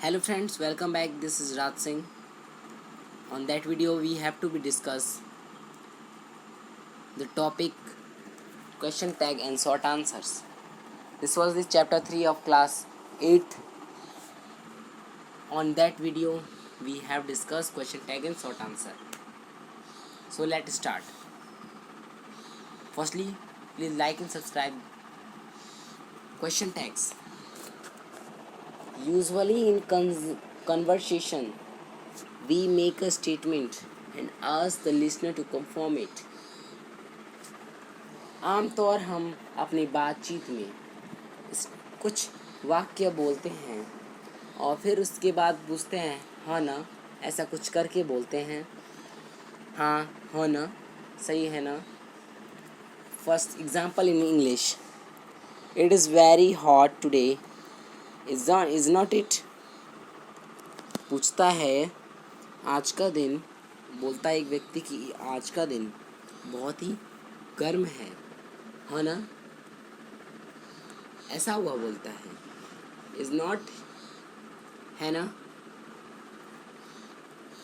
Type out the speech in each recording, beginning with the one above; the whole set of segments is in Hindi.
Hello friends, welcome back. This is Raj Singh. On that video we have to be discuss the topic question tag and short answers. This was the chapter 3 of class 8. On that video we have discussed question tag and short answer. So let's start. Firstly, please like and subscribe. Question tags. Usually in conversation we make a statement and ask the listener to confirm it. आमतौर हम अपनी बातचीत में कुछ वाक्य बोलते हैं और फिर उसके बाद पूछते हैं हाँ ना, ऐसा कुछ करके बोलते हैं हाँ ना, सही है ना. First example in English. It is very hot today. Is not it. पूछता है आज का दिन. बोलता है एक व्यक्ति कि आज का दिन बहुत ही गर्म है ना, ऐसा हुआ बोलता है. इज नॉट, है ना.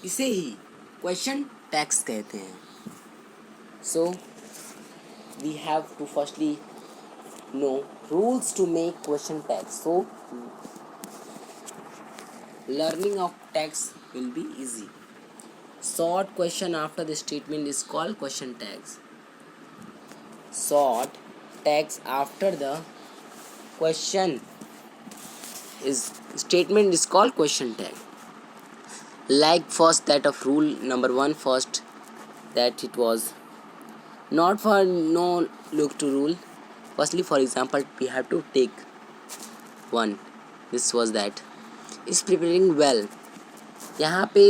इसे ही क्वेश्चन टैग्स कहते हैं. So we have to firstly know rules to make question tags. So learning of tags will be easy. Short question after the statement is called question tags. Short tags after the question is statement is called question tag. Like first that of rule number 1 first, that it was not for no look to rule. Firstly, for example, we have to take one. This was that is preparing well. यहाँ पे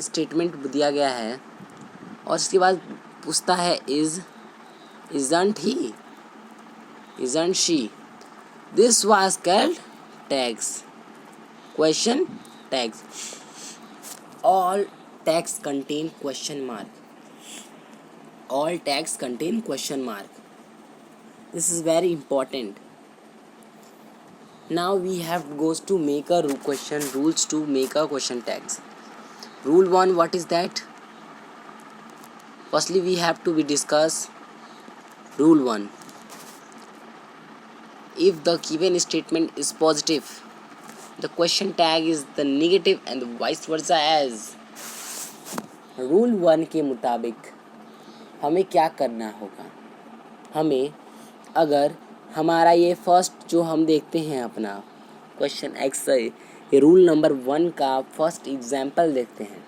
स्टेटमेंट दिया गया है और उसके बाद पूछता है isn't he, isn't she. This was called tags, question tags. All tags contain question mark. All tags contain question mark. This is very important. Now we have goes to make a question rules to make a question tags. Rule 1, what is that? Firstly, we have to be discuss rule 1. If the given statement is positive, the question tag is the negative and vice versa as. Rule 1 के मुताबिक हमें क्या करना होगा. हमें अगर हमारा ये फर्स्ट जो हम देखते हैं अपना क्वेश्चन एक्सरसाइज, ये रूल नंबर 1 का फर्स्ट एग्जाम्पल देखते हैं.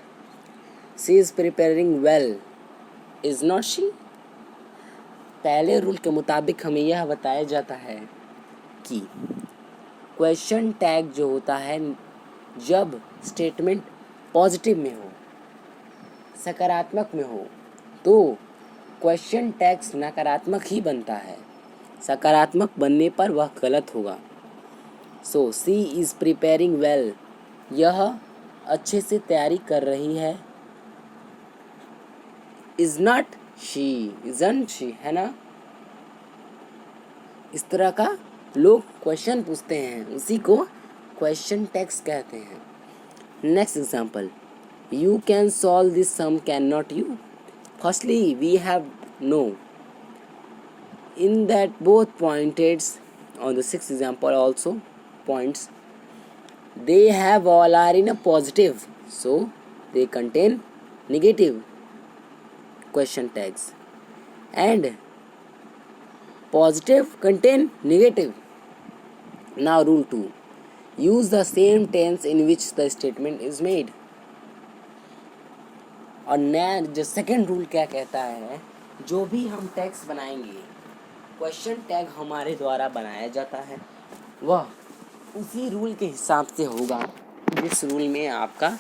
She is preparing well, is not she. पहले रूल के मुताबिक हमें यह बताया जाता है कि क्वेश्चन टैग जो होता है जब स्टेटमेंट पॉजिटिव में हो, सकारात्मक में हो, तो क्वेश्चन टैग्स नकारात्मक ही बनता है. सकारात्मक बनने पर वह गलत होगा. सो सी इज़ प्रिपेयरिंग वेल, यह अच्छे से तैयारी कर रही है. Is not she, isn't she, है ना. इस तरह का लोग क्वेश्चन पूछते हैं, उसी को क्वेश्चन टैग्स कहते हैं. Next example. You can solve this sum, can not you. Firstly we have know in that both pointed on the sixth example also points, they have all are in a positive, so they contain negative question tags, and positive contain negative. Now rule 2, use the same tense in which the statement is made. और नया जो सेकेंड रूल क्या कहता है, जो भी हम टैग्स बनाएंगे, क्वेश्चन टैग हमारे द्वारा बनाया जाता है, वह उसी रूल के हिसाब से होगा जिस रूल में आपका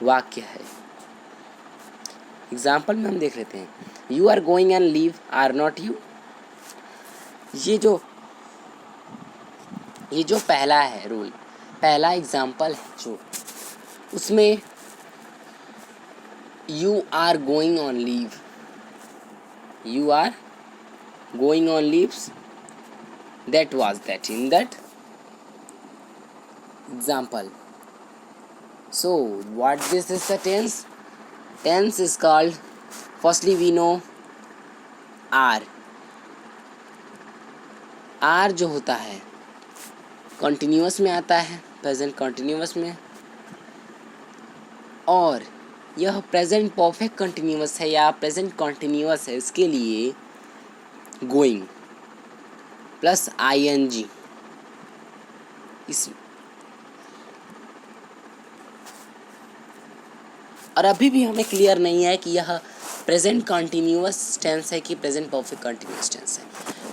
वाक्य है. एग्जाम्पल में हम देख लेते हैं. You are going and leave, are not you. ये जो पहला है रूल, पहला एग्जाम्पल है जो, उसमें you are going on leave, you are going on leaves, that was that in that example. So what this is the tense? Tense is called, firstly we know आर. आर जो होता है कंटिन्यूअस में आता है, प्रेजेंट कंटिन्यूअस में, और यह प्रेजेंट परफेक्ट कंटिन्यूअस है या प्रेजेंट कंटिन्यूअस है, इसके लिए गोइंग प्लस आईएनजी. इस और अभी भी हमें क्लियर नहीं है कि यह प्रेजेंट कंटिन्यूअस टेंस है कि प्रेजेंट परफेक्ट कंटिन्यूअस टेंस है.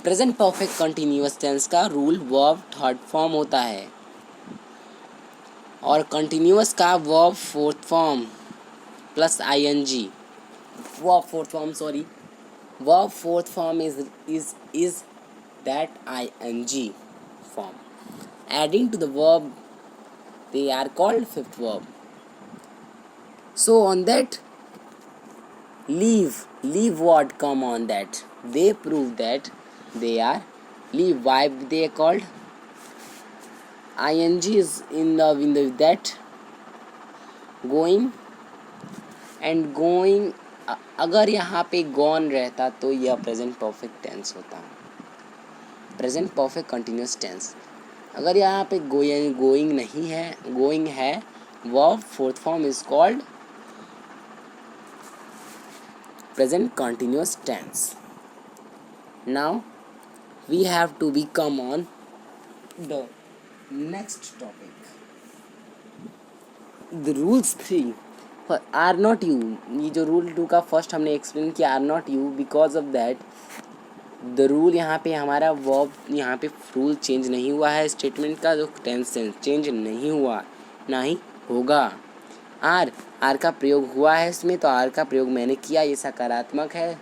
प्रेजेंट परफेक्ट कंटिन्यूअस टेंस का रूल वर्ब थर्ड फॉर्म होता है और कंटिन्यूअस का verb fourth form plus ING. Verb fourth form is that ing form. Adding to the verb, they are called fifth verb. So on that, leave word come on that. They prove that they are leave. Why they are called? ing is in the that going and going. अगर यहाँ पे gone रहता तो यह प्रेजेंट परफेक्ट टेंस होता, प्रेजेंट परफेक्ट कंटिन्यूअस टेंस. अगर यहाँ पे गोइंग नहीं है, गोइंग है, verb fourth form is called present continuous tense. Now we have to be come on the next topic. The rules 3 are not you. ये जो रूल 2 का फर्स्ट हमने एक्सप्लेन किया, are not you, because of that the rule यहाँ पे हमारा वर्ब, यहाँ पे रूल चेंज नहीं हुआ है, स्टेटमेंट का जो टेंस चेंज नहीं हुआ, ना ही होगा. आर का प्रयोग हुआ है इसमें, तो आर का प्रयोग मैंने किया, ये सकारात्मक है,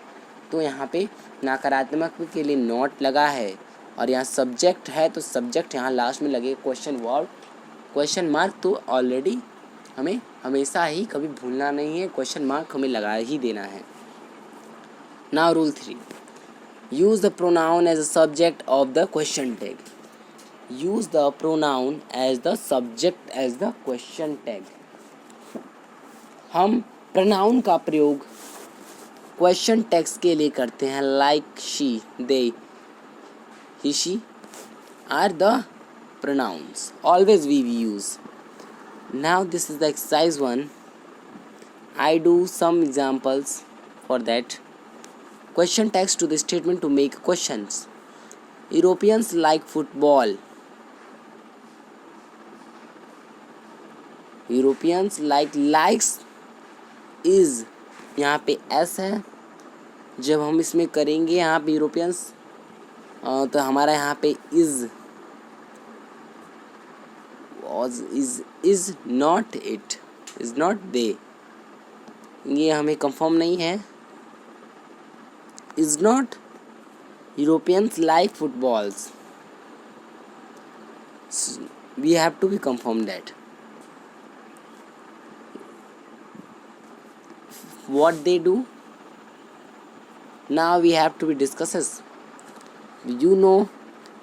तो यहाँ पे नकारात्मक के लिए नॉट लगा है. और यहाँ सब्जेक्ट है तो सब्जेक्ट यहाँ लास्ट में लगे. क्वेश्चन मार्क तो ऑलरेडी हमें हमेशा ही कभी भूलना नहीं है, क्वेश्चन मार्क हमें लगा ही देना है. Now rule 3, use the pronoun as a subject of the question tag. Use the pronoun as the subject as the question tag. हम pronoun का प्रयोग question tags के लिए करते हैं, like she, they, he, she are the pronouns. Always we use. Now this is the exercise 1. I do some examples for that. Question tags to the statement to make questions. Europeans like football. Europeans likes is, यहाँ पे s है. जब हम इसमें करेंगे यहाँ पे यूरोपियंस, तो हमारा यहाँ पे is not it, is not they. ये हमें कंफर्म नहीं है. Is not Europeans like footballs. So we have to be confirmed that. What they do? Now we have to be discusses. You know,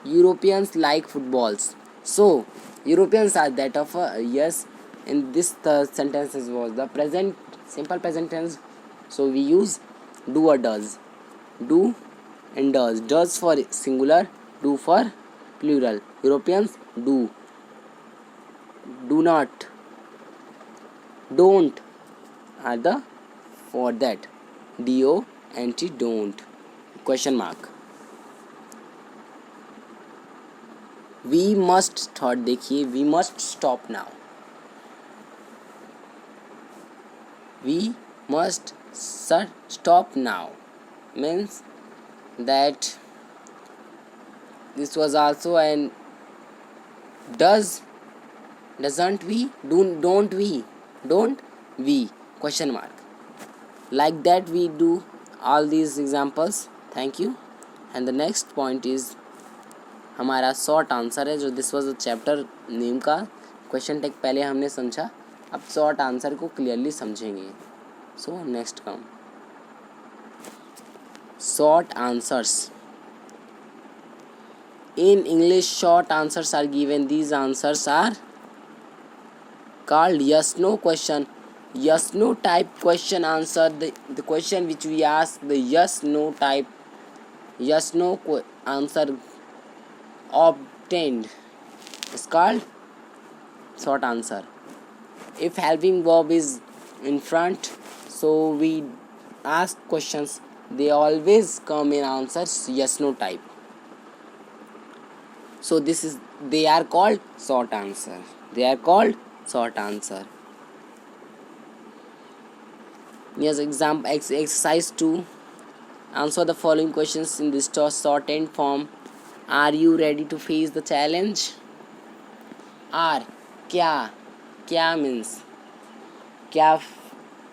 Europeans like footballs. So Europeans are that of yes. In this sentences was the present simple present tense. So we use do or does. Do and does. Does for singular, do for plural. Europeans do. Do not. Don't are the for that. D-O-N-T, don't. Question mark. We must thought देखिए, we must stop now. We must stop now means that this was also an doesn't we, don't we question mark. Like that we do all these examples. Thank you. And the next point is हमारा शॉर्ट आंसर है, जो this was the chapter name का क्वेश्चन टैग पहले हमने समझा, अब शॉर्ट आंसर को क्लियरली समझेंगे. So next come short answers. In English, short answers are given. These answers are called yes no question. Yes no type question answer, the question which we ask, the yes no type yes no answer obtained is called short answer. If helping verb is in front, so we ask questions, they always come in answers yes no type. So this is, they are called short answer. They are called short answer. Yes, example exercise 2. Answer the following questions in this shortened form. Are you ready to face the challenge? Are, क्या, क्या मीन्स क्या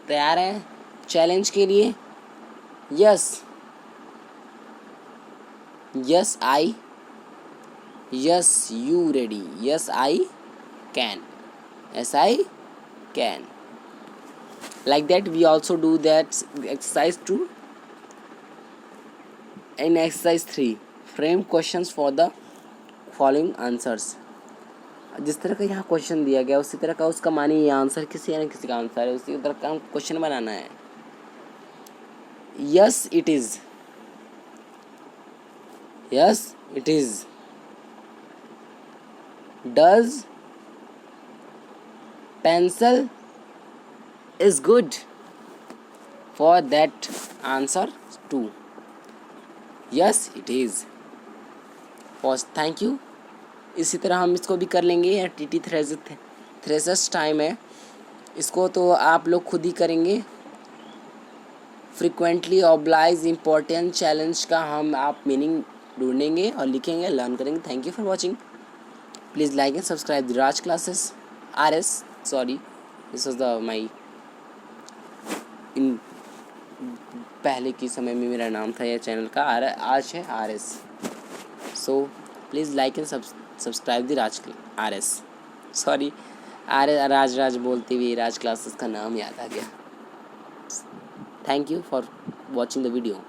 तैयार है चैलेंज के लिए? Yes, yes I, yes you ready, yes I can, yes I can. Like that we also do that exercise 2. In exercise 3, frame questions for the following answers. जिस तरह का यहाँ क्वेश्चन दिया गया उसी तरह का उसका मानिए ये आंसर किसी न किसी का आंसर है, उसी तरह का क्वेश्चन बनाना है. Yes it is, yes it is. Does pencil is good? For that answer 2. Yes it is. First thank you. इसी तरह हम इसको भी कर लेंगे. या टी थ्रेसर्स टाइम है, इसको तो आप लोग खुद ही करेंगे. फ्रिक्वेंटली ऑब्लाइज इम्पोर्टेंट चैलेंज का हम आप मीनिंग ढूंढेंगे और लिखेंगे, लर्न करेंगे. Thank you for watching. Please like and subscribe the Raj classes RS. Sorry, this was my in पहले के समय में मेरा नाम था यह चैनल का, आज है RS. So please like and subscribe the Raj RS. Sorry, Raj बोलते हुए राज क्लासेस का नाम याद आ गया. Thank you for watching the video.